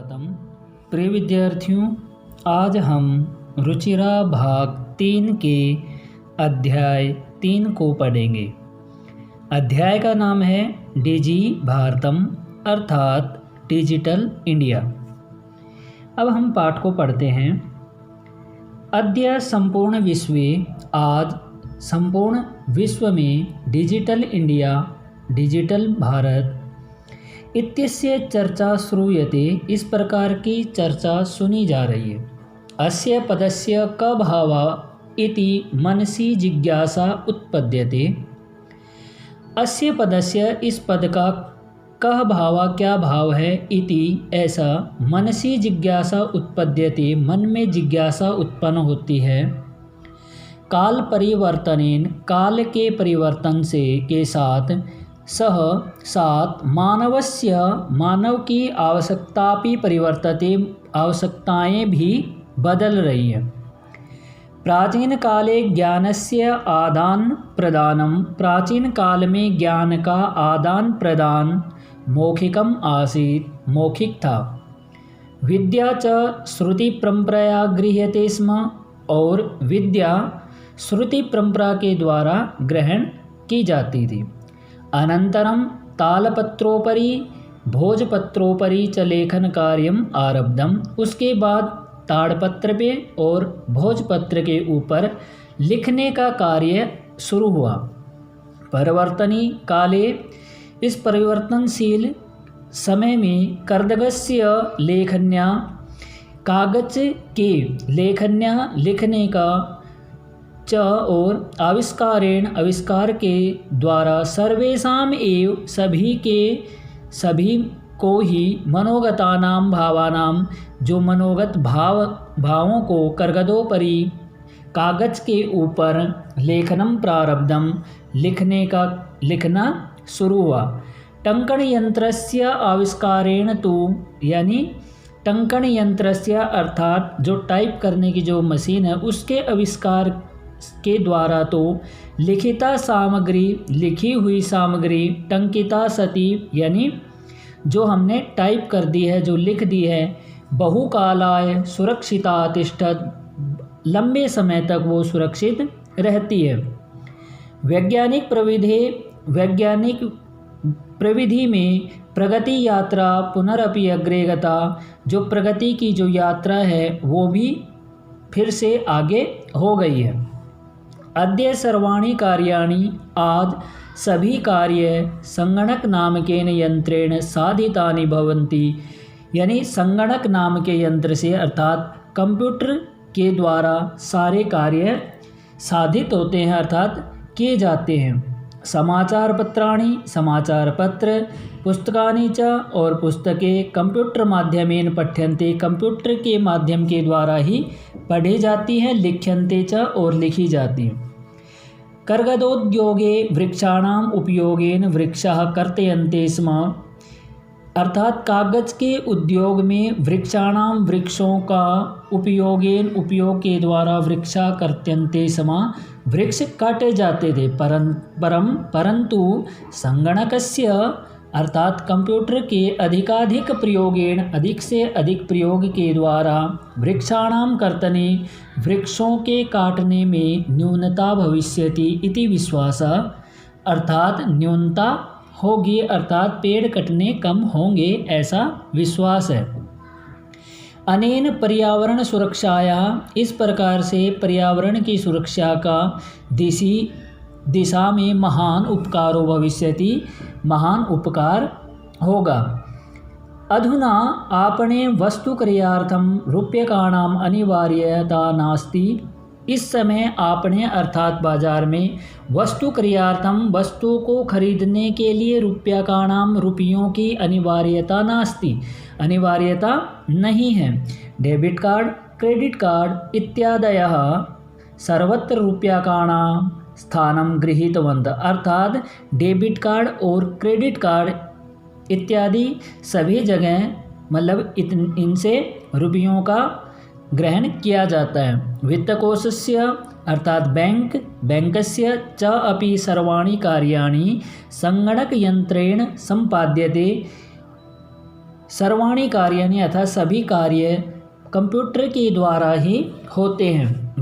स्वागतम। प्रिय विद्यार्थियों, आज हम रुचिरा भाग 3 के अध्याय 3 को पढ़ेंगे। अध्याय का नाम है डिजि भारतम अर्थात डिजिटल इंडिया। अब हम पाठ को पढ़ते हैं। अद्य संपूर्ण विश्वे, आज संपूर्ण विश्व में डिजिटल इंडिया, डिजिटल भारत इत्यस्य चर्चा श्रूयते, इस प्रकार की चर्चा सुनी जा रही है। अस्य पदस्य क भावः इति मनसि जिज्ञासा उत्पद्यते। अस्य पदस्य, इस पद का कह भाव, क्या भाव है, इति ऐसा मनसि जिज्ञासा उत्पद्यते, मन में जिज्ञासा उत्पन्न होती है। काल परिवर्तनेन, काल के परिवर्तन से के साथ, सह साथ मानवस्य, मानव की आवश्यकतापि परिवर्तते, आवश्यकताएं भी बदल रही है। प्राचीन काले ज्ञानस्य आदान प्रदानम, प्राचीन काल में ज्ञान का आदान प्रदान मौखिकम आसीत्, मौखिक था। विद्या च श्रुति परंपराया गृह्यते स्म, और विद्या श्रुति परंपरा के द्वारा ग्रहण की जाती थी। अनंतरम तालपत्रोपरि भोजपत्रोपरि च लेखन कार्यम आरब्धम, उसके बाद ताड़पत्र पे और भोजपत्र के ऊपर लिखने का कार्य शुरू हुआ। परिवर्तनी काले, इस परिवर्तनशील समय में कर्दगस्य लेखन्या, कागज के लेखन्या लिखने का, च और आविष्कारेण, आविष्कार के द्वारा, सर्वेषाम एव सभी के सभी को ही, मनोगतानाम भावानाम जो मनोगत भावों को, कर्गदोपरि कागज के ऊपर, लेखनम प्रारब्धम लिखना शुरू हुआ। टंकण यंत्रस्य आविष्कारेण तु, यानी टंकण यंत्रस्य अर्थात जो टाइप करने की जो मशीन है, उसके आविष्कार के द्वारा तो लिखिता सामग्री, लिखी हुई सामग्री, टंकिता सती, यानी जो हमने टाइप कर दी है, जो लिख दी है, बहुकालाय सुरक्षिता तिष्ठत, लंबे समय तक वो सुरक्षित रहती है। वैज्ञानिक प्रविधि में प्रगति यात्रा पुनरपि अग्रे गता, जो प्रगति की जो यात्रा है वो भी फिर से आगे हो गई है। अद्य सर्वाणि कार्याणि, आज सभी कार्य संगणक नामकेन यंत्रेण साधितानि भवन्ति, यानी संगणक नाम के यंत्र से अर्थात कंप्यूटर के द्वारा सारे कार्य साधित होते हैं अर्थात किए जाते हैं। समाचार पत्राणि, समाचार पत्र, पुस्तकानि च और पुस्तकें कंप्यूटर माध्यमेन पठ्यन्ते, कंप्यूटर के माध्यम के द्वारा ही पढ़ी जाती हैं, लिख्यन्ते च और लिखी जाती हैं। कर्गदोद्योगे वृक्षाणाम उपयोगेन वृक्षाः कर्तयन्ते स्म, अर्थात कागज के उद्योग में वृक्षाणाम वृक्षों का उपयोगेन उपयोग के द्वारा वृक्षा कर्तयन्ते स्म, वृक्ष काटे जाते थे। परंतु संगणकस्य अर्थात कंप्यूटर के अधिकाधिक प्रयोगेण, अधिक से अधिक प्रयोग के द्वारा, वृक्षाणाम कर्तने, वृक्षों के काटने में न्यूनता भविष्यति इति विश्वासः, अर्थात न्यूनता होगी, अर्थात पेड़ कटने कम होंगे, ऐसा विश्वास है। अनेन पर्यावरण सुरक्षाया, इस प्रकार से पर्यावरण की सुरक्षा का दिशा में महान उपकारो भविष्यति, महान उपकार होगा। अधुना आपणे वस्तुक्रयार्थम रूप्यकाणाम अनिवार्यता नास्ति, इस समय आपणे अर्थात बाजार में वस्तुक्रयार्थम, वस्तु को खरीदने के लिए रूप्यकाणाम रुपयों की अनिवार्यता नास्ति, अनिवार्यता नहीं है। डेबिट कार्ड, क्रेडिट कार्ड इत्यादयः सर्वत्र रूप्यकाणां स्थानं गृहीतवन्तः, अर्थात डेबिट कार्ड और क्रेडिट कार्ड इत्यादि सभी जगह मतलब इनसे रुपयों का ग्रहण किया जाता है। वित्तकोशस्य अर्थात बैंकस्य च अपि सर्वाणि कार्याणि संगणक यंत्रेण संपाद्यते, सर्वाणी कार्याणि अर्थात सभी कार्य कंप्यूटर के द्वारा ही होते हैं।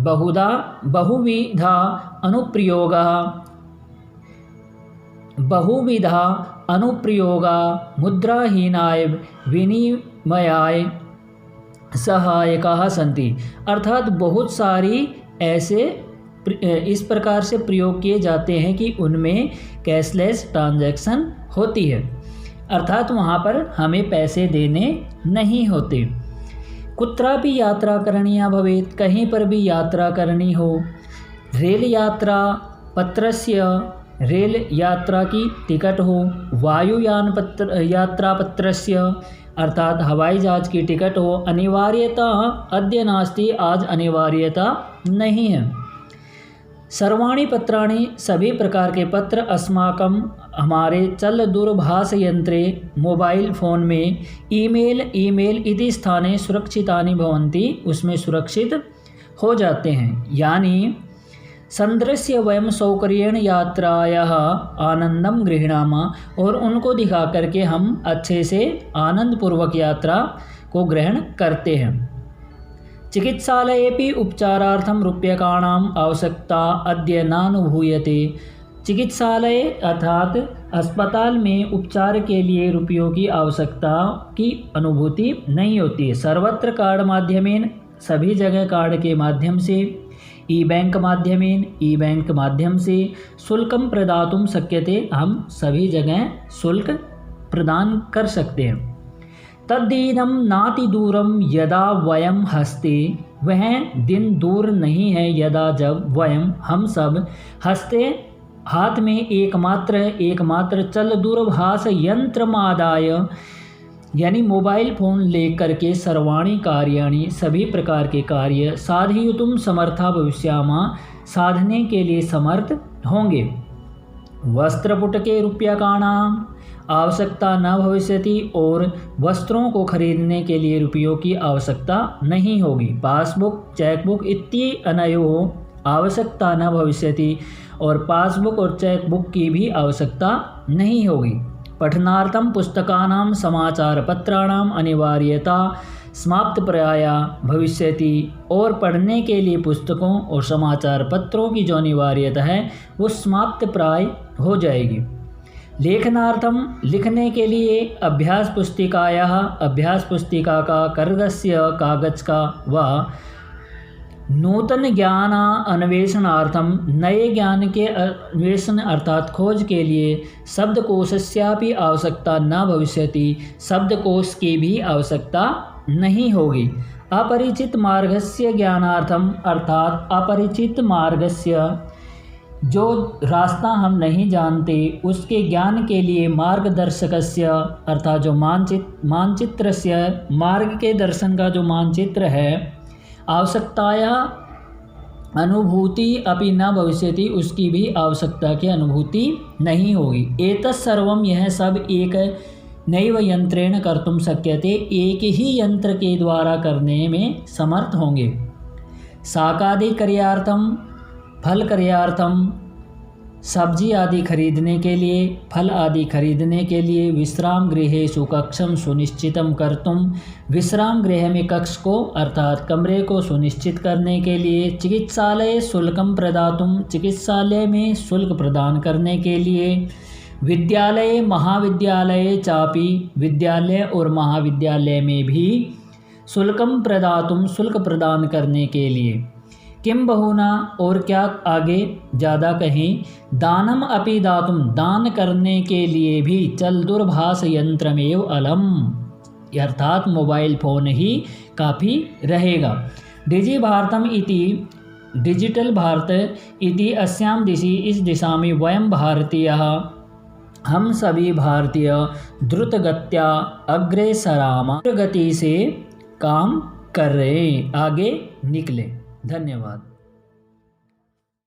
बहुविधा अनुप्रयोगा मुद्राहीनाय विनिमयाय सहायकाः सन्ति। अर्थात बहुत सारी ऐसे इस प्रकार से प्रयोग किए जाते हैं कि उनमें कैशलेस ट्रांजैक्शन होती है, अर्थात वहाँ पर हमें पैसे देने नहीं होते। कुत्रापि यात्रा करणीया भवेत्, कहीं पर भी यात्रा करनी हो, रेल यात्रा पत्रस्य, रेल यात्रा की टिकट हो, वायुयान यात्रा पत्रस्य अर्थात हवाई जहाज की टिकट हो, अनिवार्यता अद्य नास्ति, आज अनिवार्यता नहीं है। सर्वाणि पत्राणि सभी प्रकार के पत्र अस्माकं हमारे चल दूरभाष यंत्रे मोबाइल फ़ोन में ईमेल इति स्थाने सुरक्षितानि भवन्ति, उसमें सुरक्षित हो जाते हैं। यानी संदृश्य वयं सौकर्येण यात्रायाः आनंदम गृह्णामः, और उनको दिखा करके हम अच्छे से आनंदपूर्वक यात्रा को ग्रहण करते हैं। चिकित्सालयेपि उपचारार्थं रूप्यकाणाम् आवश्यकता अद्य नानुभूयते। चिकित्सालय अर्थात अस्पताल में उपचार के लिए रुपयों की आवश्यकता की अनुभूति नहीं होती है। सर्वत्र कार्ड माध्यमेन, सभी जगह कार्ड के माध्यम से, ई बैंक माध्यम से शुल्कं प्रदातुं शक्यते, हम सभी जगह शुल्क प्रदान कर सकते हैं। तद्दीनं नाति दूरम यदा वयम हस्ते, वह दिन दूर नहीं है यदा जब वयम हम सब हस्ते हाथ में एकमात्र चल दूरभाष यंत्रमादाय यानी मोबाइल फ़ोन लेकर के सर्वाणी कार्याणि सभी प्रकार के कार्य साधयितुं समर्था भविष्यामः, साधने के लिए समर्थ होंगे। वस्त्रपुटके रूप्यकाणां आवश्यकता न भविष्यति, और वस्त्रों को खरीदने के लिए रुपयों की आवश्यकता नहीं होगी। पासबुक चेकबुक इत्यनयोः आवश्यकता न भविष्यति, और पासबुक और चेकबुक की भी आवश्यकता नहीं होगी। पठनार्थं पुस्तकानां समाचारपत्राणाम् अनिवार्यता समाप्तप्राया भविष्यति, और पढ़ने के लिए पुस्तकों और समाचार पत्रों की जो अनिवार्यता है वो समाप्त प्राय हो जाएगी। लेखनार्थम लिखने के लिए अभ्यास पुस्तिका का कर्गस्य कागज का व नूतन ज्ञान अन्वेषणार्थम नए ज्ञान के अन्वेषण अर्थात खोज के लिए शब्दकोशस्यापि आवश्यकता न भविष्यति, शब्दकोश की भी आवश्यकता नहीं होगी। अपरिचित मार्गस्य ज्ञानार्थम अर्थात अपरिचित मार्गस्य जो रास्ता हम नहीं जानते उसके ज्ञान के लिए मार्गदर्शकस्य अर्थात जो मानचित्रस्य मार्ग के दर्शन का जो मानचित्र है आवश्यकताया अनुभूति अपि न भविष्यति, उसकी भी आवश्यकता की अनुभूति नहीं होगी। एतत्सर्वं यह सब एक नैव यंत्रेण कर्तुं शक्यते, एक ही यंत्र के द्वारा करने में समर्थ होंगे। शाकादि कार्यार्थम फल कार्यार्थम सब्जी आदि खरीदने के लिए, फल आदि खरीदने के लिए, विश्राम गृहेषु कक्षं सुनिश्चितं कर्तुं विश्राम गृह में कक्ष को अर्थात कमरे को सुनिश्चित करने के लिए, चिकित्सालय शुल्कं प्रदातुं चिकित्सालय में शुल्क प्रदान करने के लिए, विद्यालय महाविद्यालय चापि विद्यालय और महाविद्यालय में भी शुल्कं प्रदातुं शुल्क प्रदान करने के लिए, किम बहुना और क्या आगे ज़्यादा कहें, दानम अपि दातुम दान करने के लिए भी चल दूरभाष यंत्रमेव अलम अर्थात मोबाइल फ़ोन ही काफ़ी रहेगा। डिजि भारतम इति डिजिटल भारत इति अस्याम दिशि इस दिशा में वयम भारतीयः हम सभी भारतीय द्रुतगत्या अग्रेसराम गति से काम कर रहे हैं, आगे निकले। धन्यवाद।